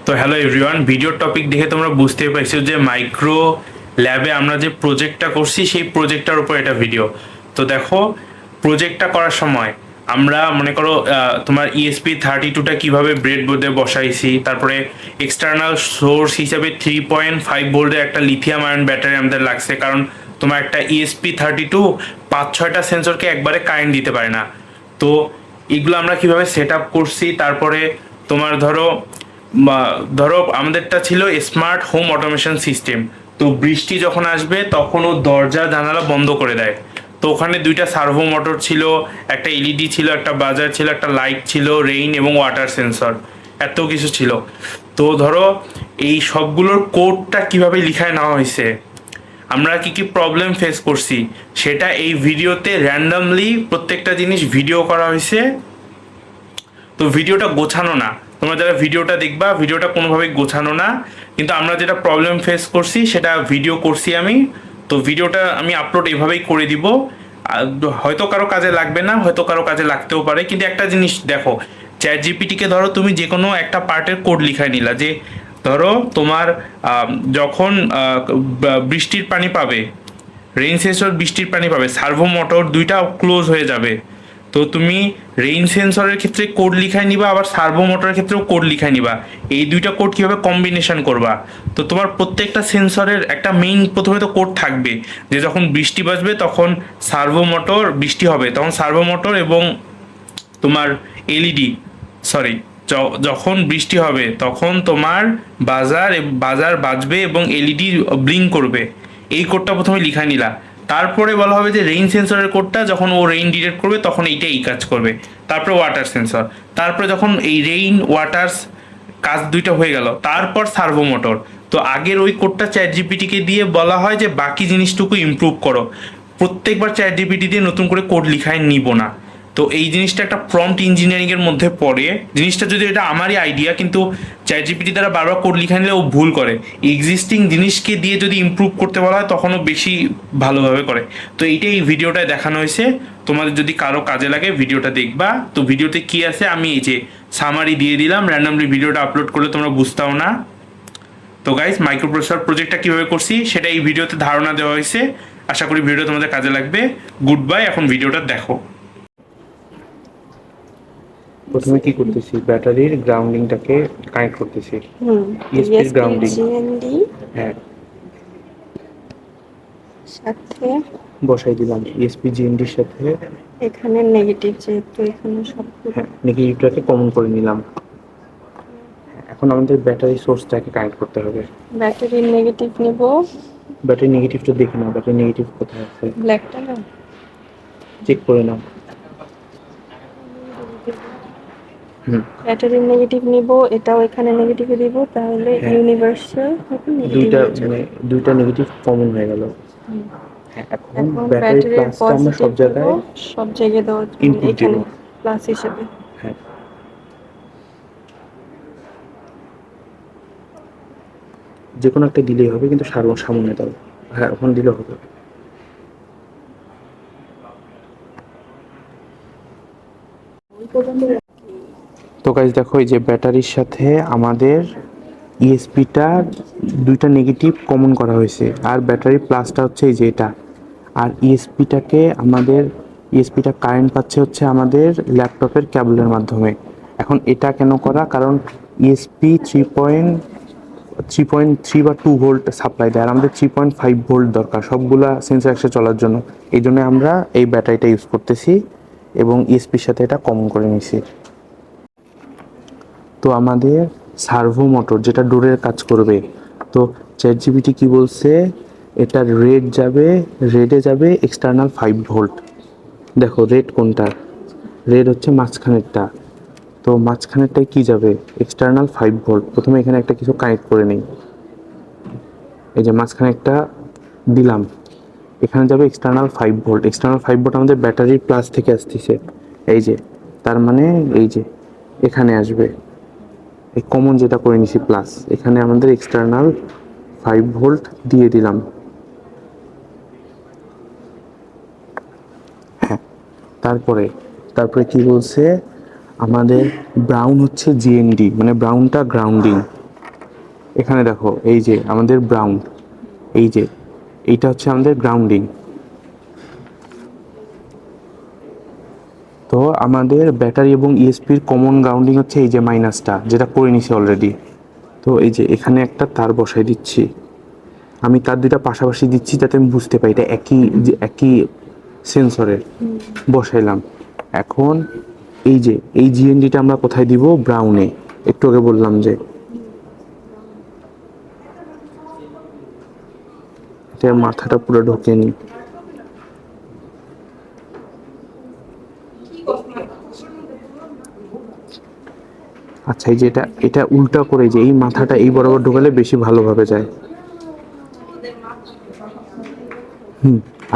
তো hello everyone, ভিডিওর topic দেখে তোমরা বুঝতে পারছো যে মাইক্রো ল্যাবে আমরা যে প্রজেক্টটা করছি সেই প্রজেক্টটার উপর এটা ভিডিও। তো দেখো, প্রজেক্টটা করার সময় আমরা মনে করো তোমার ESP32টা কীভাবে ব্রেডবোর্ডে বসাইছি, তারপরে এক্সটার্নাল সোর্স হিসাবে 3.5 ভোল্টের একটা লিথিয়াম আয়ন ব্যাটারি আমাদের লাগছে, কারণ তোমার একটা ESP32 5-6টা সেন্সরকে একবারে কারেন্ট দিতে পারে না। তো এগুলো আমরা কিভাবে সেট আপ করছি, তারপরে তোমার ধরো আমাদেরটা ছিল স্মার্ট হোম অটোমেশন সিস্টেম। তো বৃষ্টি যখন আসবে তখন ও দরজা জানালা বন্ধ করে দেয়। তো ওখানে দুইটা সার্ভো মোটর ছিল, একটা এলইডি ছিল, একটা বাজার ছিল, একটা লাইট ছিল, রেইন এবং ওয়াটার সেন্সর, এত কিছু ছিল। তো ধরো এই সবগুলোর কোডটা কিভাবে লিখায় নেওয়া হয়েছে, আমরা কি কি প্রবলেম ফেস করছি, সেটা এই ভিডিওতে র্যান্ডামলি প্রত্যেকটা জিনিস ভিডিও করা হয়েছে। তো ভিডিওটা গোছানো না, তোমরা যারা ভিডিওটা দেখবা ভিডিওটা কোনোভাবেই গোছানো না, কিন্তু আমরা যেটা প্রবলেম ফেস করছি সেটা ভিডিও করছি আমি। তো ভিডিওটা আমি আপলোড এভাবেই করে দিব। হয়তো কারো কাজে লাগবে না, হয়তো কারো কাজে লাগতেও পারে, কিন্তু একটা জিনিস দেখো, চ্যাট জিপিটিকে ধরো তুমি যে কোনো একটা পার্টের কোড লিখাই নিলা, যে ধরো তোমার যখন বৃষ্টির পানি পাবে, রেইন সেন্সর বৃষ্টির পানি পাবে, সার্ভো মোটর দুইটা ক্লোজ হয়ে যাবে। তো তুমি রেইন সেন্সরের ক্ষেত্রে কোড লিখাই নিবা, আবার সার্ভো মোটরের ক্ষেত্রেও কোড লিখাই নিবা। এই দুইটা কোড কীভাবে কম্বিনেশন করবা, তো তোমার প্রত্যেকটা সেন্সরের একটা মেইন প্রথমে তো কোড থাকবে, যে যখন বৃষ্টি বাজবে তখন সার্ভো মোটর, বৃষ্টি হবে তখন সার্ভো মোটর এবং তোমার এলইডি, সরি, যখন বৃষ্টি হবে তখন তোমার বাজার বাজবে এবং এলইডি ব্লিঙ্ক করবে। এই কোডটা প্রথমে লিখা নিলা। তারপরে বলা হবে যে রেইন সেন্সরের কোডটা যখন ও রেইন ডিটেক্ট করবে তখন এইটা এই কাজ করবে। তারপরে ওয়াটার সেন্সর, তারপরে যখন এই রেইন ওয়াটার কাজ দুইটা হয়ে গেল, তারপর সার্ভো মোটর। তো আগের ওই কোডটা চ্যাট জিপিটিকে দিয়ে বলা হয় যে বাকি জিনিসটুকু ইমপ্রুভ করো। প্রত্যেকবার চ্যাট জিপিটি দিয়ে নতুন করে কোড লিখায় নিব না। তো এই জিনিসটা একটা প্রম্পট ইঞ্জিনিয়ারিং এর মধ্যে পড়ে। জিনিসটা যদি এটা আমারই আইডিয়া, কিন্তু চ্যাট জিপিটি দ্বারা বারবার কোড লিখে নিলে ও ভুল করে। এক্সিস্টিং জিনিসকে দিয়ে যদি ইমপ্রুভ করতে বলা হয় তখন ও বেশি ভালোভাবে করে। তো এইটাই এই ভিডিওটায় দেখানো হয়েছে। তোমাদের যদি কারো কাজে লাগে ভিডিওটা দেখবা। তো ভিডিওতে কি আছে আমি এই যে সামারি দিয়ে দিলাম, র্যান্ডমলি ভিডিওটা আপলোড করলে তোমরা বুঝতাও না। তো গাইস, মাইক্রোপ্রসেসর প্রজেক্টটা কীভাবে করছি সেটা এই ভিডিওতে ধারণা দেওয়া হয়েছে। আশা করি ভিডিও তোমাদের কাজে লাগবে। গুড বাই, এখন ভিডিওটা দেখো। প্রথমে কি করতেছি, ব্যাটারির গ্রাউন্ডিংটাকে কানেক্ট করতেছি। ইএসপির গ্রাউন্ডিং, হ্যাঁ, সাথে বসাই দিলাম ইএসপি জিএনডির সাথে। এখানে নেগেটিভ, যেহেতু এখানে সবগুলো হ্যাঁ, নেগেটিভটাকে কমন করে নিলাম। এখন আমাদের ব্যাটারি সোর্সটাকে কানেক্ট করতে হবে। ব্যাটারির নেগেটিভ নেব। ব্যাটারি নেগেটিভটা দেখে নাও, ব্যাটারি নেগেটিভ কোথায় আছে, ব্ল্যাকটা না, চেক করে নাও। ব্যাটারির নেগেটিভ নিব, এটাও এখানে নেগেটিভে দিব, তাহলে হ্যাঁ। ইউনিভার্সাল দুইটা নেগেটিভ কমন হয়ে গেল। হ্যাঁ, এখন এখন ব্যাটারি ব্যাটারির প্লাসটা আমরা সব জায়গায় দেওয়া ইনপুট দিব। এখানে প্লাস হিসেবে। হ্যাঁ, যে কোনো একটা দিলেই হবে, কিন্তু সামনে দাও। হ্যাঁ, ওখানে দিলে হবে। তো গাইস দেখো, এই যে ব্যাটারির সাথে আমাদের ইএসপিটা দুইটা নেগেটিভ কমন করা হয়েছে, আর ব্যাটারি প্লাসটা হচ্ছে এই যে এটা। আর ইএসপিটা কারেন্ট পাচ্ছে হচ্ছে আমাদের ল্যাপটপের কেবলের মাধ্যমে। এখন এটা কেন করা, কারণ ইএসপি 3.3 বা 2 ভোল্ট সাপ্লাই দেয়, আর আমাদের 3.5 ভোল্ট দরকার সবগুলা সেন্সর একসাথে চলার জন্য। এই জন্য আমরা এই ব্যাটারিটা ইউজ করতেছি এবং ইএসপির সাথে এটা কমন করে নিছি। তো আমাদের সার্ভো মোটর যেটা ডোরের কাজ করবে, তো চ্যাট জিপিটি কি বলছে, এটা রেডে যাবে এক্সটার্নাল 5 ভোল্ট। দেখো রেড কোনটা, রেড হচ্ছে মাঝখানেরটা। তো মাঝখানেরটায় কি যাবে, এক্সটার্নাল 5 ভোল্ট। প্রথমে এখানে একটা কিছু কানেক্ট করে নিই, এই যে মাঝখানে একটা দিলাম, এখানে যাবে এক্সটার্নাল 5 ভোল্ট। এক্সটার্নাল 5 ভোল্ট আমাদের ব্যাটারির প্লাস থেকে আসতেছে, এই যে, তার মানে এই যে এখানে আসবে, এই কমন যেটা করে নিছি প্লাস, এখানে আমাদের এক্সটার্নাল 5 ভোল্ট দিয়ে দিলাম। হ্যাঁ, তারপরে কি বলছে, আমাদের ব্রাউন হচ্ছে জিএনডি, মানে ব্রাউনটা গ্রাউন্ডিং। এখানে দেখো এই যে আমাদের ব্রাউন, এই যে এইটা হচ্ছে আমাদের গ্রাউন্ডিং। তো আমাদের ব্যাটারি এবং ইএসপির কমন গ্রাউন্ডিং হচ্ছে এই যে মাইনাসটা, যেটা করে নিছি অলরেডি। তো এই যে এখানে একটা তার বসাই দিচ্ছি, আমি তার দুইটা পাশাপাশি দিচ্ছি যাতে আমি বুঝতে পারি এটা একই যে একই সেন্সরের বসাইলাম। এখন এই যে এই জিএনডিটা আমরা কোথায় দিব? ব্রাউনে। একটু আগে বললাম যে এটা মাথাটা পুরো ঢোকে নি। আচ্ছা এই যে এটা এটা উল্টা করে যে এই মাথাটা এই বরাবর ঢোকালে বেশি ভালোভাবে যায়।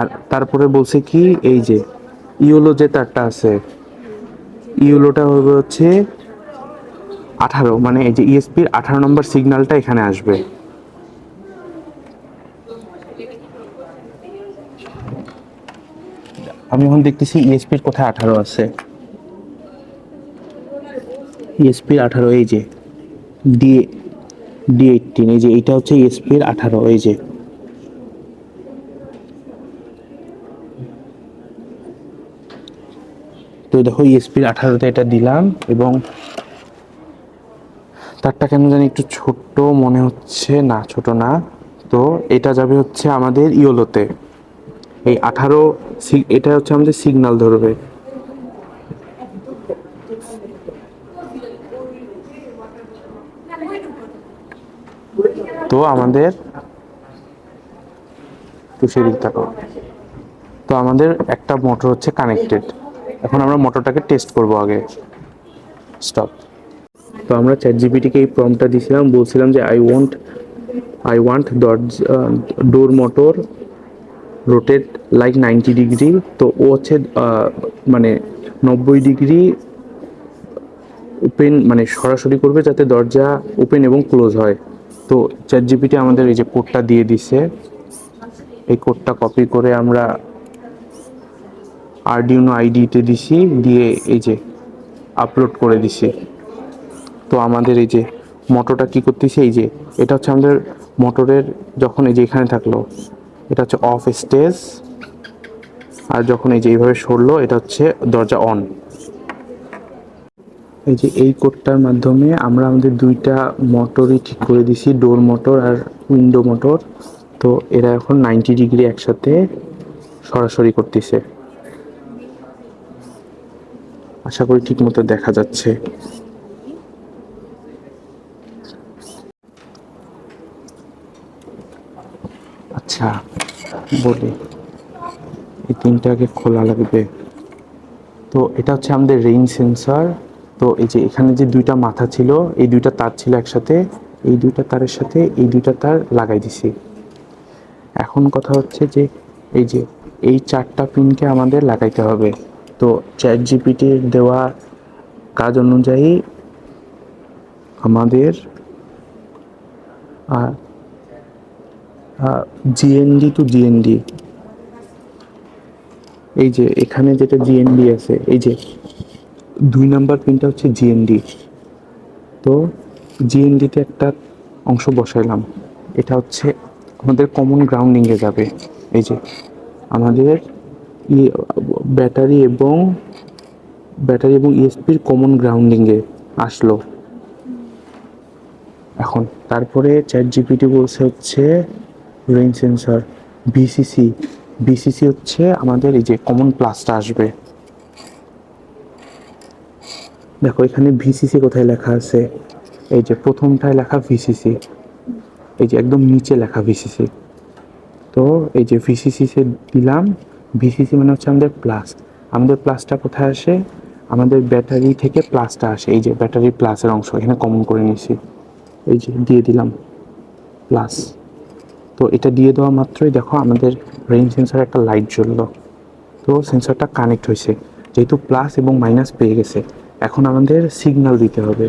আর তারপরে বলছে কি এই যে ইউলো যে তারটা আছে, ইউলোটা হবে হচ্ছে 18, মানে এই যে ইএসপির 18 নম্বর সিগন্যালটা এখানে আসবে। আমি এখন দেখতেছি ইএসপির কোথায় 18 আছে। ইএসপির 18 এই যে ডি ডি18, এই যে এইটা হচ্ছে ইএসপির 18, এই যে তো দেখো ইএসপির 18তে এটা দিলাম এবং তারটা কেন জানি একটু ছোট মনে হচ্ছে, না ছোট না। তো এটা যাবে হচ্ছে আমাদের ইওলোতে, এই 18 এটা হচ্ছে আমাদের সিগন্যাল ধরবে। তো আমাদের তো সেদিক থাকো, তো আমাদের একটা মোটর হচ্ছে কানেক্টেড। এখন আমরা মোটরটাকে টেস্ট করব আগে। স্টপ। তো আমরা চ্যাট জিপিটিকে এই প্রম্পটটা দিয়েছিলাম, বলছিলাম যে I want door motor rotate like 90 degree. তো ও হচ্ছে মানে 90 ডিগ্রি ওপেন, মানে সরাসরি করবে যাতে দরজা ওপেন এবং ক্লোজ হয়। তো চ্যাট জিপিটি আমাদের এই যে কোডটা দিয়ে দিছে, এই কোডটা কপি করে আমরা আরডিনো আইডিতে দিছি, দিয়ে এই যে আপলোড করে দিছি। তো আমাদের এই যে মোটরটা কি করতেছে, এই যে এটা হচ্ছে আমাদের মোটরের, যখন এই যে এখানে থাকলো এটা হচ্ছে অফ স্টেজ, আর যখন এই যে এইভাবে সরলো এটা হচ্ছে দরজা অন। এই যে এই কোডটার মাধ্যমে আমরা আমাদের দুইটা মোটরই ঠিক করে দিছি, ডোর মোটর আর উইন্ডো মোটর। তো এরা এখন 90 ডিগ্রি একসাথে সরাসরি করতেছে। আশা করি ঠিক মতো দেখা যাচ্ছে। আচ্ছা বলি, এই তিনটাকে খোলা লাগবে। তো এটা হচ্ছে আমাদের রেইন সেন্সর। তো এই যে এখানে যে দুইটা মাথা ছিল, এই দুইটা তার ছিল একসাথে, এই দুইটা তারের সাথে এই দুইটা তার লাগাই দিছি। এখন কথা হচ্ছে যে এই যে এই 4টা পিনকে আমাদের লাগাইতে হবে। তো চ্যাট জিপিটির দেওয়া কাজ অনুযায়ী আমাদের জিএনডি টু জিএনডি, এই যে এখানে যেটা জিএনডি আছে, এই যে 2 নাম্বার পিনটা হচ্ছে জিএনডি। তো জিএনডিতে একটা অংশ বসাইলাম, এটা হচ্ছে আমাদের কমন গ্রাউন্ডিংয়ে যাবে। এই যে আমাদের ব্যাটারি এবং ইএসপির কমন গ্রাউন্ডিংয়ে আসলো। এখন তারপরে চ্যাট জিপিটি বলছে হচ্ছে রেইন সেন্সর ভিসিসি। ভিসিসি হচ্ছে আমাদের এই যে কমন প্লাসটা আসবে। দেখো এখানে ভিসিসি কোথায় লেখা আছে, এই যে প্রথমটায় লেখা ভিসিসি, এই যে একদম নিচে লেখা ভিসিসি। তো এই যে ভিসিসি সে দিলাম, ভিসিসি মানে হচ্ছে আমাদের প্লাস। আমাদের প্লাসটা কোথায় আসে? আমাদের ব্যাটারি থেকে প্লাসটা আসে, এই যে ব্যাটারি প্লাসের অংশ এখানে কমন করে নিয়েছি, এই যে দিয়ে দিলাম প্লাস। তো এটা দিয়ে দেওয়া মাত্রই দেখো আমাদের রেইন সেন্সর একটা লাইট জ্বললো। তো সেন্সরটা কানেক্ট হয়েছে, যেহেতু প্লাস এবং মাইনাস পেয়ে গেছে। এখন আমাদের সিগন্যাল দিতে হবে।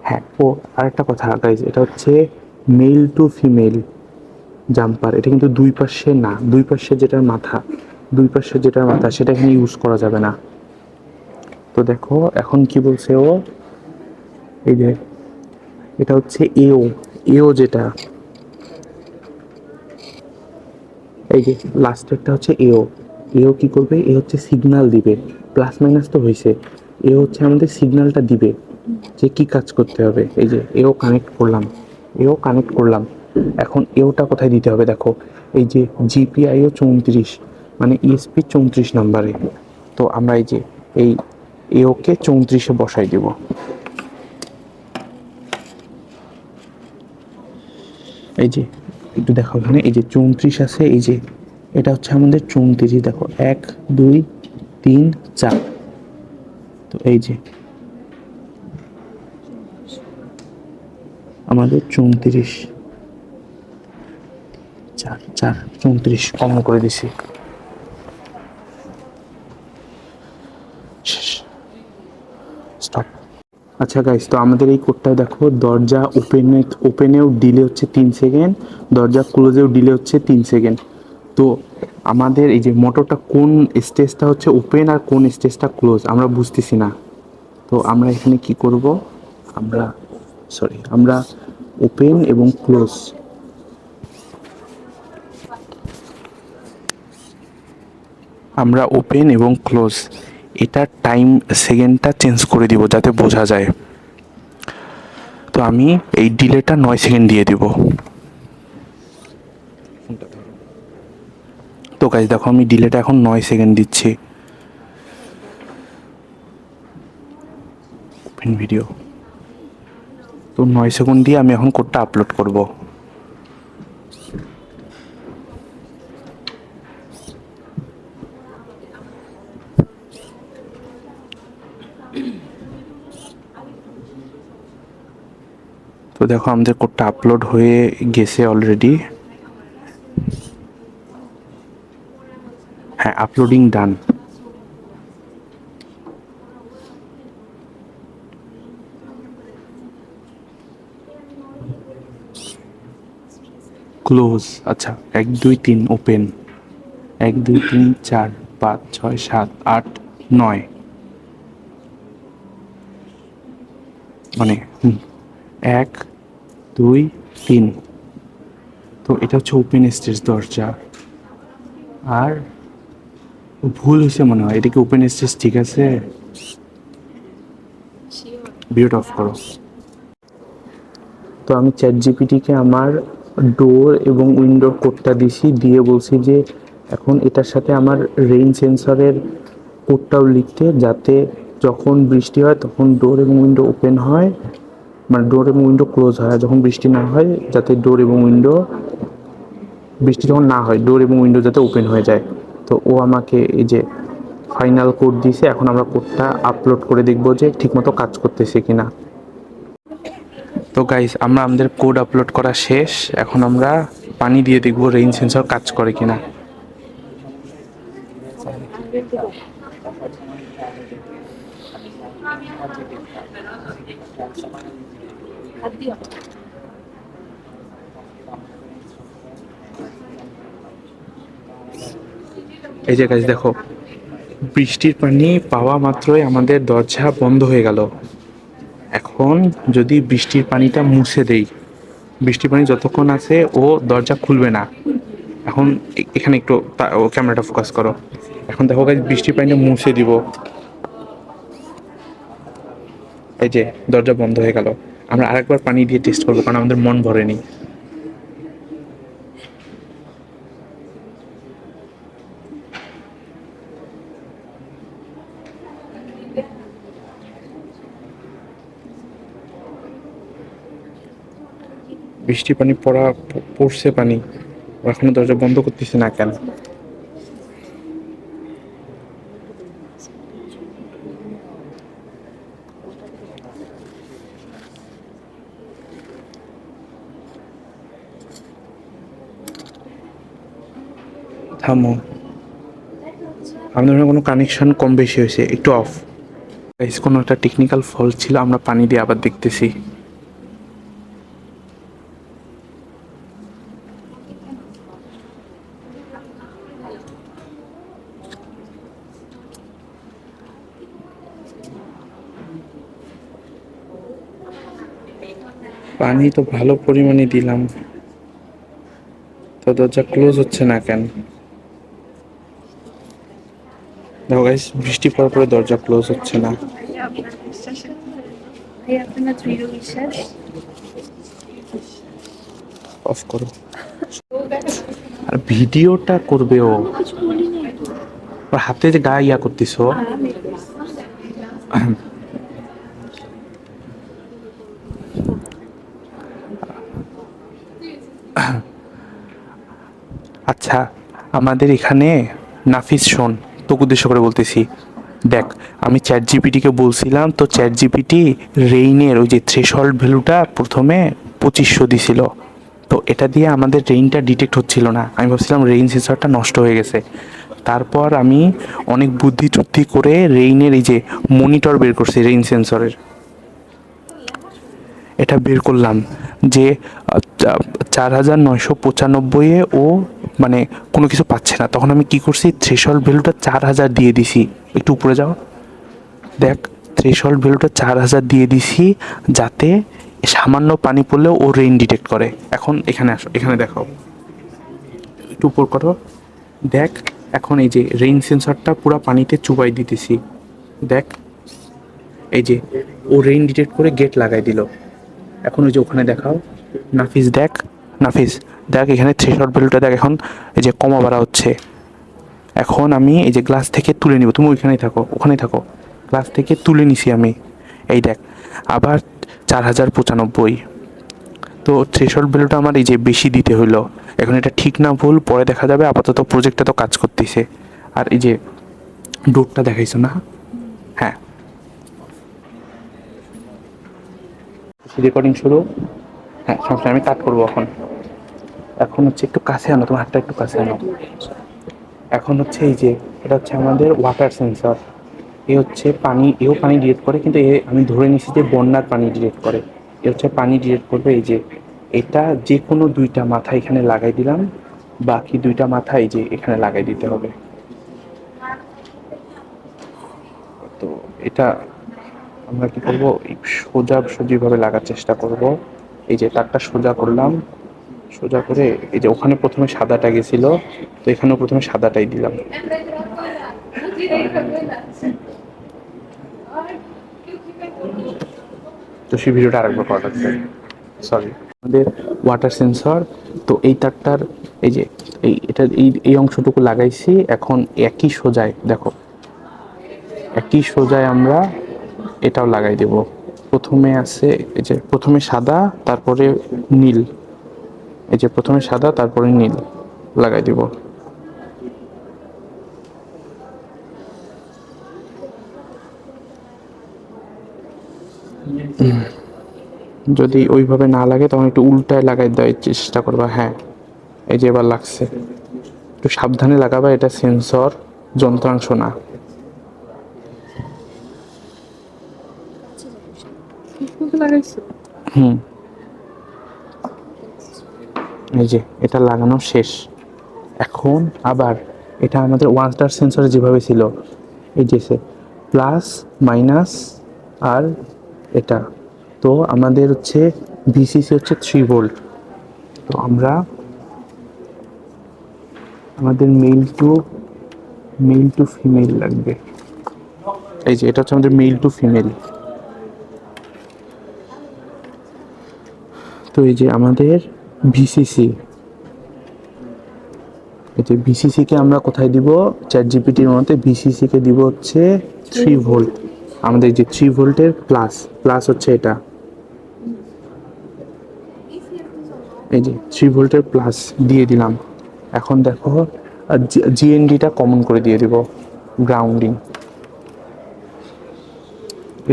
হ্যাঁ, ও আরেকটা কথা গাইজ, এটা হচ্ছে মেল টু ফিমেল জাম্পার, এটা কিন্তু দুই পাশে না, দুই পাশে যেটার মাথা, দুই পাশে যেটার মাথা সেটা এখানে ইউজ করা যাবে না। তো দেখো এখন কি বলছে ও, এই যে এটা হচ্ছে এও, এও যেটা এই যে লাস্টেরটা হচ্ছে এও, এও কি করবে, এ হচ্ছে সিগন্যাল দিবে, প্লাস মাইনাস তো হয়েছে, এ হচ্ছে আমাদের সিগন্যালটা দিবে যে কি কাজ করতে হবে। এই যে এও কানেক্ট করলাম, এও কানেক্ট করলাম, এখন এওটা কোথায় দিতে হবে দেখো, এই যে জিপিআইও 34 মানে ইএসপি 34 নাম্বারে। তো আমরা এই যে এই এওকে 34-এ বসাই দেব। এই যে একটু দেখো এখানে এই যে 34 আছে, এই যে এটা হচ্ছে আমাদের 34, দেখো 1 2 3 4, তো এই যে আমাদের 34 4 4 34 কমন করে দিছি। স্টপ। আচ্ছা গাইস, তো আমাদের এই কোডটা দেখো, দরজা ওপেনেও ডিলে হচ্ছে 3 সেকেন্ড, দরজা ক্লোজেও ডিলে হচ্ছে 3 সেকেন্ড। তো আমাদের এই যে মোটরটা কোন স্টেজটা হচ্ছে ওপেন আর কোন স্টেজটা ক্লোজ আমরা বুঝতেছি না। তো আমরা এখানে কি করব, আমরা ওপেন এবং ক্লোজ, আমরা ওপেন এবং ক্লোজ এটার টাইম সেকেন্ডটা চেঞ্জ করে দিব যাতে বোঝা যায়। তো আমি এই ডিলেটা 9 সেকেন্ড দিয়ে দিব। তো গাইস দেখো আমি ডিলেটা এখন 9 সেকেন্ড দিচ্ছি। ওপেন ভিডিও, তো 9 সেকেন্ড দিয়ে আমি এখন কোডটা আপলোড করব। তো দেখো আমাদের কোডটা আপলোড হয়ে গেছে অলরেডি। হ্যাঁ, আপলোডিং ডান। ক্লোজ, আচ্ছা 1 2 3 ওপেন, 1 2 3 4 5 6 7 8 9, মানে 1 2 3। তো এটা হচ্ছে ওপেন স্টেজ দরজা। আর ভুল হয়েছে মনে হয়, এটা কি ওপেন স্টেজ ঠিক আছে? ভিডিওটা অফ করো। তো আমি চ্যাট জিপিটিকে আমার ডোর এবং উইন্ডোর কোডটা দিছি, দিয়ে বলছি যে এখন এটার সাথে আমার রেইন সেন্সরের কোডটাও লিখতে, যাতে যখন বৃষ্টি হয় তখন ডোর এবং উইন্ডো ওপেন হয়, মানে ডোর এবং উইন্ডো ক্লোজ হয়, আর যখন বৃষ্টি না হয় যাতে ডোর এবং উইন্ডো, বৃষ্টি যখন না হয় ডোর এবং উইন্ডো যাতে ওপেন হয়ে যায়। তো ও আমাকে এই যে ফাইনাল কোড দিয়েছে, এখন আমরা কোডটা আপলোড করে দেখবো যে ঠিকমতো কাজ করতেছে কিনা। তো গাইস আমরা আমাদের কোড আপলোড করা শেষ, এখন আমরা পানি দিয়ে দেখবো রেইন সেন্সর কাজ করে কিনা। এই যে গাইস দেখো, বৃষ্টির পানি পাওয়া মাত্রই আমাদের দরজা বন্ধ হয়ে গেল। এখন যদি বৃষ্টির পানিটা মুছে দেই, বৃষ্টির পানি যতক্ষণ আছে ও দরজা খুলবে না। এখন এখানে একটু ও ক্যামেরাটা ফোকাস করো। এখন দেখো গাইস বৃষ্টির পানিটা মুছে দিব, এই যে দরজা বন্ধ হয়ে গেল। আমরা আরেকবার পানি দিয়ে টেস্ট করবো কারণ আমাদের মন ভরেনি। বৃষ্টি পানি পড়ছে পানি, এখনো দরজা বন্ধ করতেছে না কেন? থামো, আমাদের কোনো কানেকশন কম বেশি হয়েছে, একটু অফ। গাইস কোনো একটা টেকনিক্যাল ফল্ট ছিল, আমরা পানি দিয়ে আবার দেখতেছি। পানি তো ভালো পরিমাণে দিলাম, তো দরজা ক্লোজ হচ্ছে না কেন? দেখো গাইস, বৃষ্টি পড়ার পরে দরজা ক্লোজ হচ্ছে না। আপনার বিশ্বাস, ভাই আপনার দৃঢ় বিশ্বাস। অফ করো। আর ভিডিওটা করবে ও, কিছু বলি নাই তো। ওর হাতে যে গায়ে ইয়া করতেছো। আচ্ছা, আমাদের এখানে নাফিস, শোন, তোকে উদ্দেশ্য করে বলতেছি। দেখ, আমি চ্যাট জিপিটিকে বলছিলাম, তো চ্যাট জিপিটি রেইনের ওই যে থ্রেশহোল্ড ভ্যালুটা প্রথমে 2500 দিছিল। তো এটা দিয়ে আমাদের রেইনটা ডিটেক্ট হচ্ছিল না, আমি ভাবছিলাম রেইন সেন্সরটা নষ্ট হয়ে গেছে। তারপর আমি অনেক বুদ্ধি টুদ্ধি করে রেইনের এই যে মনিটর বের করছি, রেইন সেন্সরের এটা বের করলাম যে 4995-এ ও মানে কোনো কিছু পাচ্ছে না। তখন আমি কি করছি, থ্রেশহোল্ড ভ্যালুটা 4000 দিয়ে দিছি। একটু উপরে যাও, দেখ, থ্রেশহোল্ড ভ্যালুটা 4000 দিয়ে দিছি, যাতে সামান্য পানি পড়লেও ও রেইন ডিটেক্ট করে। এখন এখানে আসো, এখানে দেখাও, একটু উপর করো, দেখ। এখন এই যে রেইন সেন্সরটা পুরো পানিতে চুবাই দিতেছি, দেখ, এই যে ও রেইন ডিটেক্ট করে গেট লাগাই দিল। এখন ওই যে ওখানে দেখাও, নাফিস দেখ, নাফিস দেখ, এখানে থ্রেশহোল্ড ভ্যালুটা দেখ, এখন এই যে কমা বাড়া হচ্ছে। এখন আমি এই যে গ্লাস থেকে তুলে নিব, তুমি ওইখানেই থাকো, ওখানেই থাকো, গ্লাস থেকে তুলে নিছি আমি, এই দেখ, আবার 4095। তো থ্রেশহোল্ড ভ্যালুটা আমার এই যে বেশি দিতে হইলো। এখন এটা ঠিক না ভুল পরে দেখা যাবে, আপাতত প্রজেক্টটা তো কাজ করতেছে। আর এই যে ডোরটা দেখাইছো না? হ্যাঁ, রেকর্ডিং শুরু। হ্যাঁ, সমস্যা, আমি কাট করবো এখন। এখন হচ্ছে একটু কাছে আনো, তোমার হাতটা একটু কাছে আনো। এখন হচ্ছে এই যে এটা হচ্ছে আমাদের ওয়াটার সেন্সর। এ হচ্ছে পানি, এও পানি ডিটেক্ট করে, কিন্তু এ আমি ধরে নিছি যে বন্যার পানি ডিটেক্ট করে। এ হচ্ছে পানি ডিটেক্ট করবে। এই যে এটা যে কোনো দুইটা মাথা এখানে লাগাই দিলাম, বাকি দুইটা মাথা এই যে এখানে লাগাই দিতে হবে। তো এটা আমরা কি করবো, সোজাভাবে লাগার চেষ্টা করব। এই যে তারটা সোজা করলাম, সোজা করে এই যে ওখানে প্রথমে সাদাটা গেছিল, তো এখানেও প্রথমে সাদাটাই দিলাম। তো সেই ভিডিওটা আরেকবার করা লাগবে, সরি। আমাদের ওয়াটার সেন্সর, তো এই তারটার এই যে এই অংশটুকু লাগাইছি। এখন একই সোজায় দেখো, একই সোজায় আমরা এটাও লাগাই দেব। প্রথমে আছে এই যে প্রথমে সাদা, তারপরে নীল, এই যে প্রথমে সাদা তারপরে নীল লাগাই দেব। যদি ওইভাবে না লাগে তখন একটু উল্টায় লাগাই দেওয়ার চেষ্টা করবা। হ্যাঁ, এই যে এবার লাগছে, একটু সাবধানে লাগাবা, এটা সেন্সর যন্ত্রাংশ না। হুম, এই যে এটা লাগানো শেষ। এখন আবার এটা আমাদের ওয়াটার সেন্সরে যেভাবে ছিল, এই যে প্লাস মাইনাস আর এটা, তো আমাদের হচ্ছে ভিসিসি হচ্ছে 3 ভোল্ট। তো আমরা আমাদের মেল টু ফিমেল লাগবে। এই যে এটা হচ্ছে আমাদের মেল টু ফিমেল। তো এই যে আমাদের ভিসিসি, এই যে ভিসিসি কে আমরা কোথায় দিব, চ্যাট জিপিটির মতে ভিসিসি কে দিব হচ্ছে 3 ভোল্ট। আমাদের যে 3 ভোল্টের প্লাস হচ্ছে এটা, এই যে 3 ভোল্টের প্লাস দিয়ে দিলাম। এখন দেখো জিএনডিটা কমন করে দিয়ে দিব, গ্রাউন্ডিং।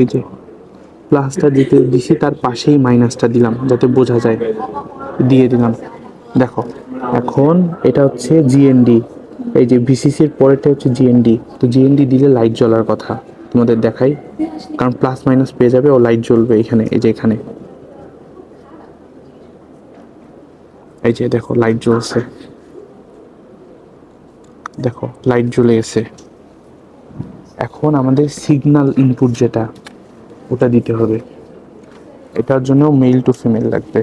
এই যে প্লাসটা দিতে দিছি, তার পাশেই মাইনাসটা দিলাম যাতে বোঝা যায়, দিয়ে দিলাম। দেখো এখন এটা হচ্ছে জিএনডি, এই যে ভিসিসির পরেরটা হচ্ছে জিএনডি। তো জিএনডি দিলে লাইট জ্বলার কথা, তোমাদের দেখাই, কারণ প্লাস মাইনাস পেয়ে যাবে ও লাইট জ্বলবে এখানে। এই যে এখানে এই যে দেখো লাইট জ্বলছে, দেখো লাইট জ্বলে গেছে। এখন আমাদের সিগন্যাল ইনপুট যেটা, ওটা দিতে হবে। এটার জন্য মেল টু ফিমেল লাগবে।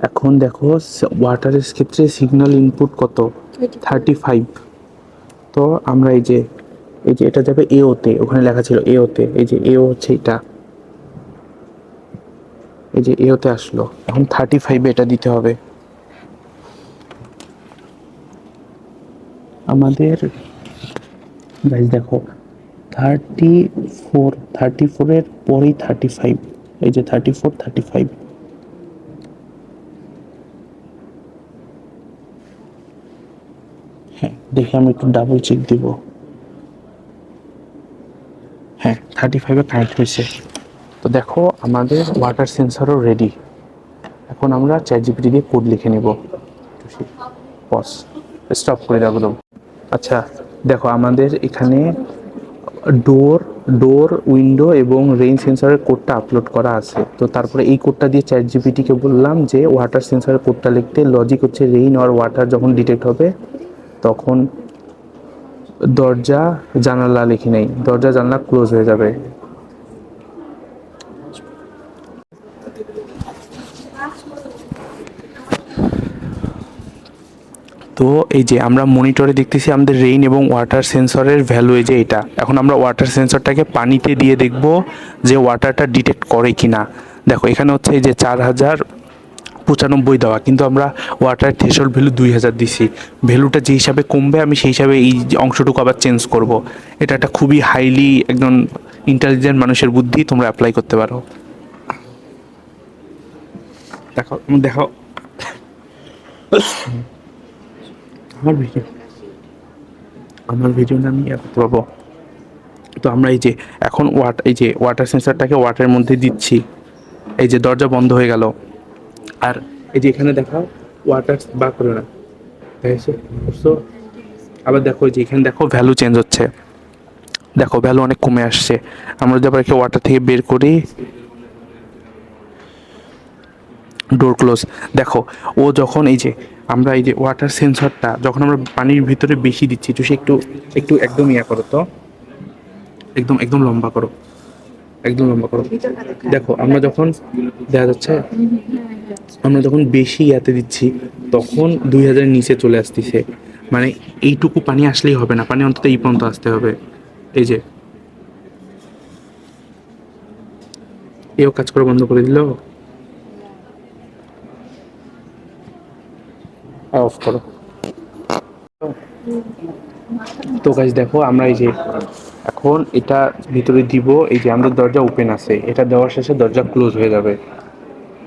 এখন দেখো ওয়াটারের ক্ষেত্রে সিগন্যাল ইনপুট কত, 35। তো আমরা এই যে এটা যাবে এওতে, ওখানে লেখা ছিল এওতে, এই যে এও হচ্ছে এটা, এই যে এওতে আসলো। এখন 35 এটা দিতে হবে আমাদের। গাইস দেখো 34 এর পরেই 35, এই যে 34 35। হ্যাঁ দেখে আমি একটু ডাবল চেক দিব। হ্যাঁ 35-এ কানেক্ট হয়েছে। তো দেখো আমাদের ওয়াটার সেন্সরও রেডি। এখন আমরা চ্যাটজিপিটি দিয়ে কোড লিখে নেব। পজ, স্টপ করে দাও একদম। আচ্ছা দেখো আমাদের এখানে ডোর উইন্ডো এবং রেইন সেন্সরের কোডটা আপলোড করা আছে। তো তারপরে এই কোডটা দিয়ে চ্যাটজিপিটিকে বললাম যে ওয়াটার সেন্সরের কোডটা লিখতে। লজিক হচ্ছে রেইন আর ওয়াটার যখন ডিটেক্ট হবে তখন দরজা জানালা লিখি নেই, দরজা জানালা ক্লোজ হয়ে যাবে। তো এই যে আমরা মনিটরে দেখতেছি আমাদের রেইন এবং ওয়াটার সেন্সরের ভ্যালু, এই যে এটা। এখন আমরা ওয়াটার সেন্সরটাকে পানিতে দিয়ে দেখব যে ওয়াটারটা ডিটেক্ট করে কি না। দেখো এখানে হচ্ছে এই যে 4095 দেওয়া, কিন্তু আমরা ওয়াটার থ্রেশহোল্ড ভ্যালু 2000 দিছি। ভ্যালুটা যে হিসাবে কমবে আমি সেই হিসাবে এই অংশটুকু আবার চেঞ্জ করব। এটা একটা খুবই হাইলি একজন ইন্টেলিজেন্ট মানুষের বুদ্ধি, তোমরা অ্যাপ্লাই করতে পারো। দেখো দেখো আমার ভিডিও না আমি করতে পারবো। তো আমরা এই যে এখন এই যে ওয়াটার সেন্সরটাকে ওয়াটারের মধ্যে দিচ্ছি, এই যে দরজা বন্ধ হয়ে গেল। আর এই যে এখানে দেখাও ওয়াটার বা করে না দেখেছো, আবার দেখো এই যে এখানে দেখো ভ্যালু চেঞ্জ হচ্ছে, দেখো ভ্যালু অনেক কমে আসছে। আমরা যদি আবার ওয়াটার থেকে বের করি, ডোর ক্লোজ, দেখো ও যখন এই যে আমরা এই যে ওয়াটার সেন্সরটা যখন আমরা পানির ভিতরে বেশি দিচ্ছি, তো সে একটু একটু একদম ইয়া করো তো, একদম একদম লম্বা করো, একদম লম্বা করো। দেখো আমরা যখন দেখা যাচ্ছে আমরা যখন বেশি ইয়াতে দিচ্ছি তখন 2000 নিচে চলে আসতেছে। মানে এইটুকু পানি আসলেই হবে না, পানি অন্তত এই পর্যন্ত আসতে হবে। এই যে এও কাজ করা বন্ধ করে দিল, অফ করো। তো গাইস দেখো আমরা এই যে এখন এটা ভিতরে দিব, এই যে আমাদের দরজা ওপেন আছে, এটা দেওয়ার শেষে দরজা ক্লোজ হয়ে যাবে,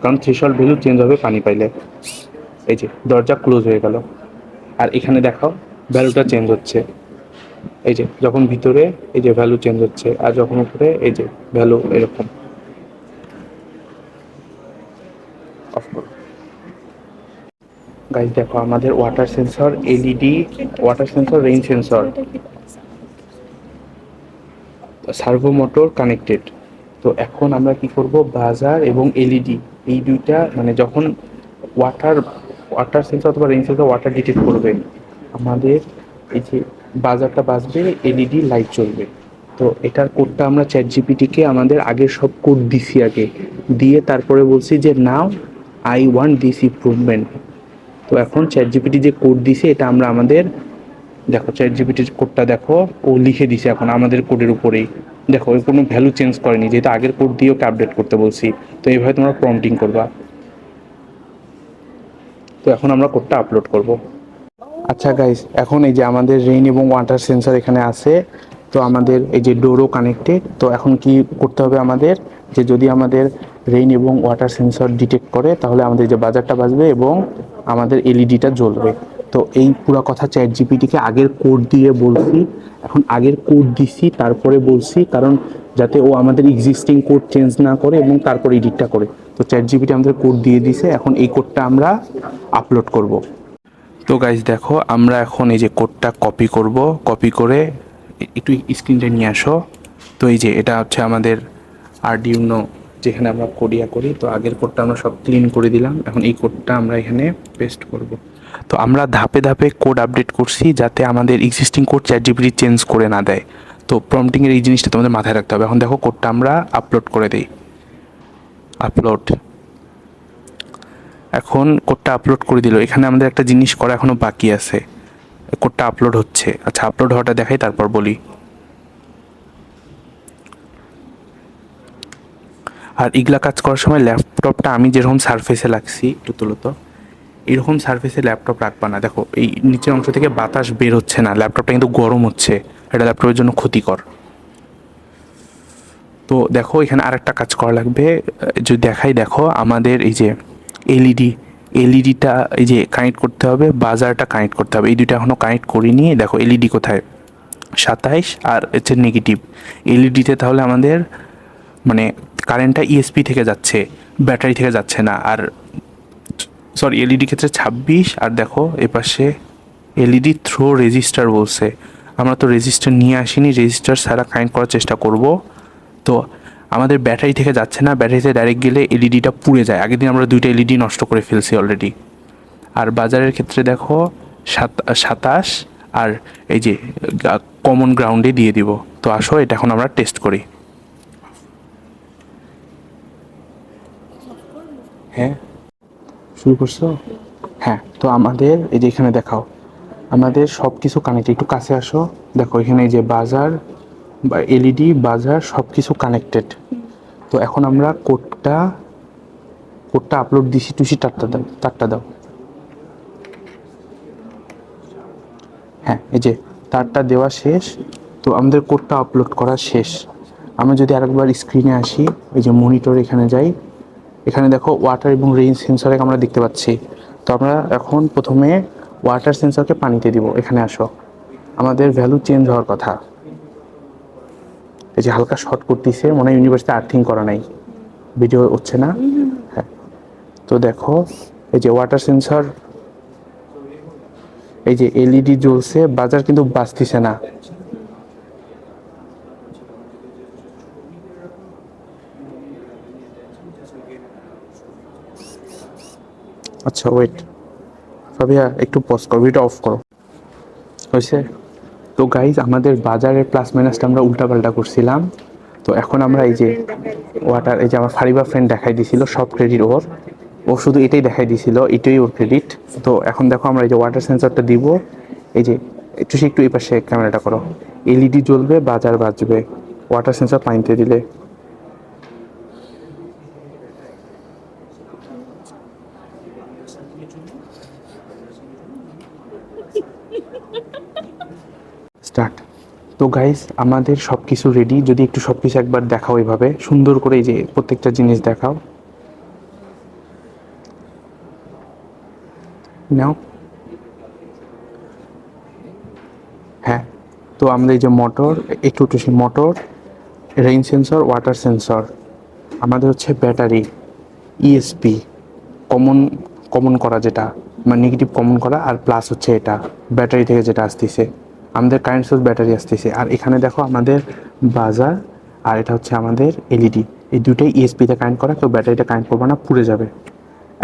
কারণ থ্রেশহোল্ড ভ্যালু চেঞ্জ হবে পানি পাইলে। এই যে দরজা ক্লোজ হয়ে গেল। আর এখানে দেখাও ভ্যালুটা চেঞ্জ হচ্ছে, এই যে যখন ভিতরে এই যে ভ্যালু চেঞ্জ হচ্ছে, আর যখন উপরে এই যে ভ্যালু এরকম। অফ করো। গাইস দেখো আমাদের water sensor, LED water sensor, rain sensor, servo motor connected. তো এখন আমরা কি করব, বাজার এবং এলইডি এই দুইটা, মানে যখন ওয়াটার সেন্সর অথবা রেইন সেন্সর ওয়াটার ডিটেক্ট করবে, আমাদের এই যে বাজারটা বাজবে, এলইডি লাইট জ্বলবে। তো এটার কোডটা আমরা চ্যাটজিপিটিকে আমাদের আগের সব কোড দিছি, আগে দিয়ে তারপরে বলছি যে now I want this improvement. তো এখন চ্যাটজিপিটি যে কোড দিছে এটা আমরা আমাদের, দেখো চ্যাটজিপিটির কোডটা দেখো ও লিখে দিছে এখন আমাদের কোডের উপরেই। দেখো ওই কোনো ভ্যালু চেঞ্জ করেনি, যেহেতু আগের কোড দিয়ে ওকে আপডেট করতে বলছি। তো এইভাবে তোমরা প্রম্পটিং করবা। তো এখন আমরা কোডটা আপলোড করব। আচ্ছা গাইস, এখন এই যে আমাদের রেইন এবং ওয়াটার সেন্সর এখানে আছে। তো আমাদের এই যে ডোরও কানেক্টেড। তো এখন কি করতে হবে আমাদের, যে যদি আমাদের রেইন এবং ওয়াটার সেন্সর ডিটেক্ট করে তাহলে আমাদের যে বাজারটা বাজবে এবং আমাদের এলইডিটা জ্বলবে। তো এই পুরো কথা চ্যাটজিপিটিকে আগের কোড দিয়ে বলছি, এখন আগের কোড দিছি তারপরে বলছি, কারণ যাতে ও আমাদের এক্সিস্টিং কোড চেঞ্জ না করে এবং তারপর এডিটটা করে। তো চ্যাটজিপিটি আমাদের কোড দিয়ে দিছে, এখন এই কোডটা আমরা আপলোড করব। তো গাইজ দেখো আমরা এখন এই যে কোডটা কপি করব, কপি করে একটু স্ক্রিনটা নিয়ে আসো। তো এই যে এটা হচ্ছে আমাদের আরডিউনো, যেখানে আমরা কোডিয়া করি। তো আগের কোডটা আমরা সব ক্লিন করে দিলাম, এখন এই কোডটা আমরা এখানে পেস্ট করব। তো আমরা ধাপে ধাপে কোড আপডেট করছি যাতে আমাদের এক্সিস্টিং কোড চ্যাটজিপিটি চেঞ্জ করে না দেয়। তো প্রম্পটিংয়ের এই জিনিসটা তোমাদের মাথায় রাখতে হবে। এখন দেখো কোডটা আমরা আপলোড করে দিই, আপলোড। এখন কোডটা আপলোড করে দিল। এখানে আমাদের একটা জিনিস করা এখনও বাকি আছে, কোডটা আপলোড হচ্ছে। আচ্ছা, আপলোড হওয়াটা দেখাই, তারপর বলি। আর এগুলা কাজ করার সময় ল্যাপটপটা আমি যেরকম সারফেসে লাগছি, একটু তুলো তো, এরকম সারফেসে ল্যাপটপ রাখবা না। দেখো এই নিচের অংশ থেকে বাতাস বের হচ্ছে না, ল্যাপটপটা কিন্তু গরম হচ্ছে, এটা ল্যাপটপের জন্য ক্ষতিকর। তো দেখো এখানে আরেকটা কাজ করা লাগবে, যদি দেখাই, দেখো আমাদের এই যে এলইডিটা এই যে কানেক্ট করতে হবে, বাজারটা কানেক্ট করতে হবে। এই দুইটা এখনও কানেক্ট করিনি। দেখো এলইডি কোথায়, 27 আর হচ্ছে নেগেটিভ এলইডিতে। তাহলে আমাদের মানে কারেন্টটা ইএসপি থেকে যাচ্ছে, ব্যাটারি থেকে যাচ্ছে না। আর সরি, এলইডি ক্ষেত্রে 26। আর দেখো এপাশে এলইডি থ্রো রেজিস্টার বলছে, আমরা তো রেজিস্টার নিয়ে আসিনি, রেজিস্টার ছাড়া কানেক্ট করার চেষ্টা করব। তো আমাদের ব্যাটারি থেকে যাচ্ছে না, ব্যাটারিতে ডাইরেক্ট গেলে এলইডিটা পুড়ে যায়। আগের দিন আমরা 2টা এলইডি নষ্ট করে ফেলছি অলরেডি। আর বাজারের ক্ষেত্রে দেখো 27 আর এই যে কমন গ্রাউন্ডে দিয়ে দিব। তো আসো এটা এখন আমরা টেস্ট করি। হ্যাঁ, শুরু করছো? হ্যাঁ, তো আমাদের এই যে এখানে দেখাও, আমাদের সব কিছু কানেক্ট। একটু কাছে আসো, দেখো এখানে এই যে বাজার বা এলইডি, বাজার সব কিছু কানেক্টেড। তো এখন আমরা কোডটা আপলোড দিছি টুসি, তারটা দাও। হ্যাঁ, এই যে তারটা দেওয়া শেষ। তো আমাদের কোডটা আপলোড করা শেষ। আমরা যদি আরেকবার স্ক্রিনে আসি, এই যে মনিটর এখানে যাই, এখানে দেখো ওয়াটার এবং রেইন সেন্সরকে আমরা দেখতে পাচ্ছি। তো আমরা এখন প্রথমে ওয়াটার সেন্সরকে পানিতে দিব। এখানে আসো, আমাদের ভ্যালু চেঞ্জ হওয়ার কথা। এই যে হালকা শর্ট করতেছে, মনে হয় ইউনিভার্সিটি আর্থিং করা নাই, ভিডিও হচ্ছে না। হ্যাঁ, তো দেখো এই যে ওয়াটার সেন্সর, এই যে এলইডি জ্বলছে, বাজার কিন্তু বাজতেছে না। আচ্ছা ওয়েট, ফাবিয়া একটু পজ করো, ভিডিও অফ করো। হয়েছে? তো গাইজ, আমাদের বাজারের প্লাস মাইনাসটা আমরা উল্টাপাল্টা করছিলাম। তো এখন আমরা এই যে ওয়াটার, এই যে আমার ফারিবা ফ্রেন্ড দেখাই দিছিল, সব ক্রেডিট ওর, ও শুধু এটাই দেখাই দিছিল, এটাই ওর ক্রেডিট। তো এখন দেখো আমরা এই যে ওয়াটার সেন্সরটা দিব, এই যে একটু এই পাশে ক্যামেরাটা করো, এলইডি জ্বলবে, বাজার বাজবে ওয়াটার সেন্সর পানিতে দিলে। স্টার্ট। তো গাইস, আমাদের সব কিছু রেডি। যদি একটু সব কিছু একবার দেখাও, এইভাবে সুন্দর করে এই যে প্রত্যেকটা জিনিস দেখাও। নাও। হ্যাঁ, তো আমরা এই যে মোটর, একটু motor, rain sensor, water sensor, আমাদের হচ্ছে ব্যাটারি, ইএসপি কমন করা, যেটা মানে নেগেটিভ কমন করা, আর প্লাস হচ্ছে এটা ব্যাটারি থেকে যেটা আসতেছে, আমাদের কারেন্ট সোর্স ব্যাটারি আসতেছে। আর এখানে দেখো আমাদের বাজার, আর এটা হচ্ছে আমাদের এলইডি, এই দুটোই ইএসপিতে কানেক্ট করা, কেউ ব্যাটারিটা কানেক্ট করবে না, পুড়ে যাবে।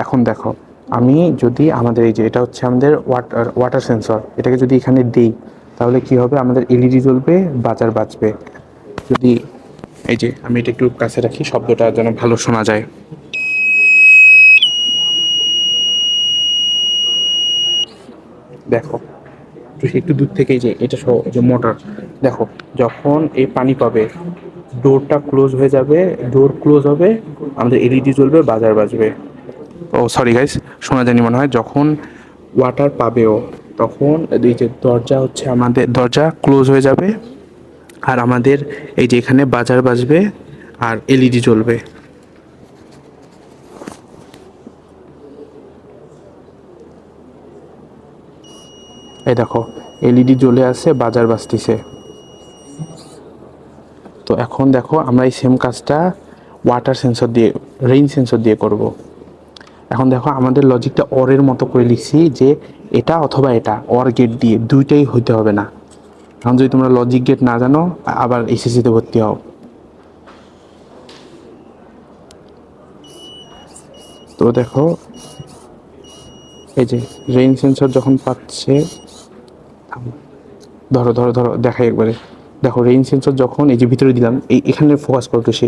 এখন দেখো, আমি যদি আমাদের এই যে এটা হচ্ছে আমাদের ওয়াটার সেন্সর, এটাকে যদি এখানে দিই, তাহলে কি হবে, আমাদের এলইডি জ্বলবে, বাজার বাজবে। যদি এই যে আমি এটা একটু কাছে রাখি, শব্দটা যেন ভালো শোনা যায়। দেখো একটু দূর থেকে, যে এটা সহ যে মোটর, দেখো যখন এই পানি পাবে, ডোরটা ক্লোজ হয়ে যাবে, ডোর ক্লোজ হবে, আমাদের এলইডি জ্বলবে, বাজার বাজবে। ও সরি গাইস, শোনা জানি মনে হয়। যখন ওয়াটার পাবেও, তখন এই যে দরজা হচ্ছে আমাদের, দরজা ক্লোজ হয়ে যাবে, আর আমাদের এই যে এখানে বাজার বাজবে, আর এলইডি জ্বলবে। এই দেখো এলইডি জ্বলে আছে, বাজার বাজতেছে। তো এখন দেখো আমরা এই সেম কাজটা ওয়াটার সেন্সর দিয়ে, রেইন সেন্সর দিয়ে করব। এখন দেখো আমাদের লজিকটা অরের মতো করে লিখছি, যে এটা অথবা এটা, অর গেট দিয়ে, দুইটাই হইতে হবে না। এখন যদি তোমরা লজিক গেট না জানো, আবার এসএসসিতে ভর্তি হও। তো দেখো এই যে রেইন সেন্সর যখন পাচ্ছে, ধরো দেখাই একবারে, দেখো রেইন সেন্সর যখন এই যে ভিতরে দিলাম, এখানে ফোকাস করতো সে,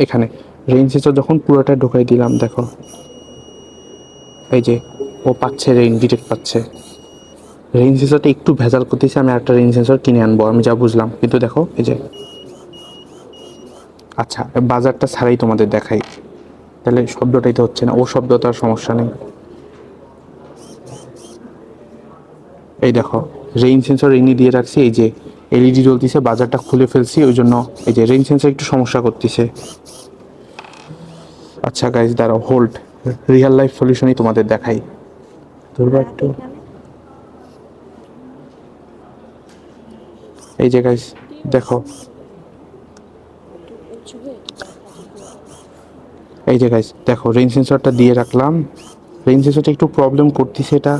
এখানে রেইন সেন্সর যখন পুরোটা ঢোকাই দিলাম, দেখো এই যে ও পাচ্ছে, রেইন ডিটেক্ট পাচ্ছে। রেইন সেন্সরটা একটু ভেজাল করতেছে, আমি একটা রেইন সেন্সর কিনে আনবো, আমি যা বুঝলাম। কিন্তু দেখো এই যে, আচ্ছা বাজারটা ছাড়াই তোমাদের দেখাই, তাহলে শব্দটাই তো হচ্ছে না, ও শব্দ তো আর সমস্যা নেই। এই দেখো রেইন সেন্সর রেইনি দিয়ে রাখছি, এই যে এলইডি জ্বলতেছে, বাজারটা খুলে ফেলছি, ওই জন্য এই যে রেইন সেন্সর একটু সমস্যা করতেছে। আচ্ছা গাইজ দাঁড়াও, হোল্ড, রিয়েল লাইফ সলিউশনই তোমাদের দেখাই। ধরবা একটু, এই যে গাইজ দেখো, এই যে গাইজ দেখো রেইন সেন্সরটা দিয়ে রাখলাম, রেইন সেন্সরটা একটু প্রবলেম করতেছে এটা,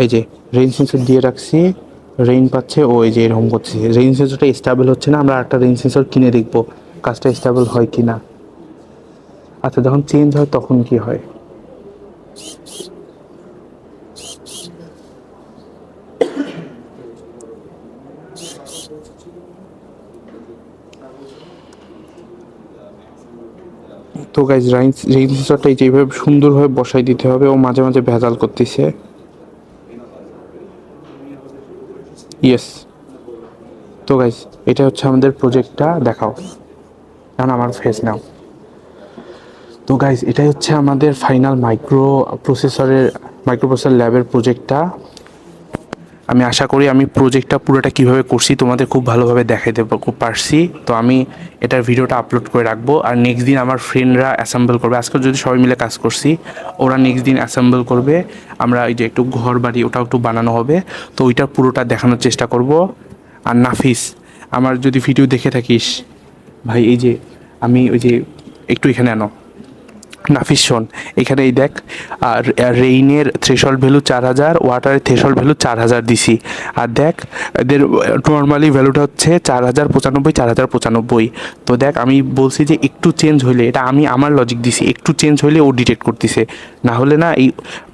এই যে রেইন সেন্সর দিয়ে রাখছি, রেইন পাচ্ছে, ও এই যে এরকম করছে, রেইন সেন্সরটা স্টেবল হচ্ছে না, আমরা একটা রেইন সেন্সর কিনে দেখবো কাজটা স্টেবল হয় কি না। আচ্ছা যখন চেঞ্জ হয় তখন কি হয়, তো গাইজ রেইন সেন্সরটা যেভাবে সুন্দরভাবে বসাই দিতে হবে, ও মাঝে মাঝে ভেজাল করতেছে। ইয়েস, তো গাইজ এটা হচ্ছে আমাদের প্রজেক্টটা, দেখাও কারণ আমার ফেস নাও। তো গাইজ এটাই হচ্ছে আমাদের ফাইনাল মাইক্রো প্রসেসর ল্যাবের প্রজেক্টটা। আমি আশা করি আমি প্রজেক্টটা পুরোটা কীভাবে করছি তোমাদের খুব ভালোভাবে দেখাইতে পারছি। তো আমি এটার ভিডিওটা আপলোড করে রাখবো, আর নেক্সট দিন আমার ফ্রেন্ডরা অ্যাসেম্বল করবে, আজকে যদি সবাই মিলে কাজ করছি, ওরা নেক্সট দিন অ্যাসেম্বল করবে, আমরা এই যে একটু ঘর বাড়ি ওটাও একটু বানানো হবে, তো ওইটা পুরোটা দেখানোর চেষ্টা করব। আর নাফিস, আমার যদি ভিডিও দেখে থাকিস ভাই, এই যে আমি ওই যে একটু এখানে আনো, নাফিস শোন, এখানে এই দেখ, আর রেইনের থ্রেশহোল্ড ভ্যালু 4000, ওয়াটারের থ্রেশহোল্ড ভ্যালু 4000 দিছি, আর দেখ এদের নর্মালি ভ্যালুটা হচ্ছে 4095, 4095। তো দেখ আমি বলছি যে একটু চেঞ্জ হইলে, এটা আমি আমার লজিক দিছি, একটু চেঞ্জ হইলে ও ডিটেক্ট করতেছে, না হলে না এই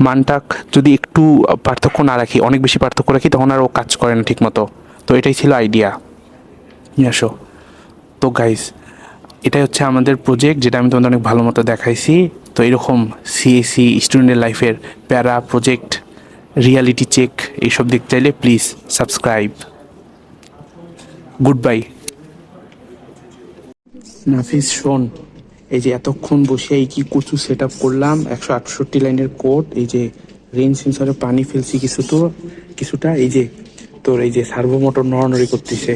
মানটা যদি একটু পার্থক্য না রাখি, অনেক বেশি পার্থক্য রাখি, তখন আর ও কাজ করে না ঠিক মতো। তো এটাই ছিল আইডিয়া, নিয়ে আসো। তো গাইস এটাই হচ্ছে আমাদের প্রজেক্ট, যেটা আমি তোমাদের অনেক ভালো মতো দেখাইছি। তো এরকম সিএসি স্টুডেন্টের লাইফের প্যারা প্রজেক্ট, রিয়ালিটি চেক এইসব দেখতে চাইলে please subscribe. Good bye. Nafis শোন, এই যে এতক্ষণ বসে এই কি কচু সেট আপ করলাম, 168 লাইনের কোড, এই যে রেইন সেন্সরে পানি ফেলছি কিছুটা, এই যে তোর এই যে সার্ভো মোটর নড়ানড়ি করতেছে,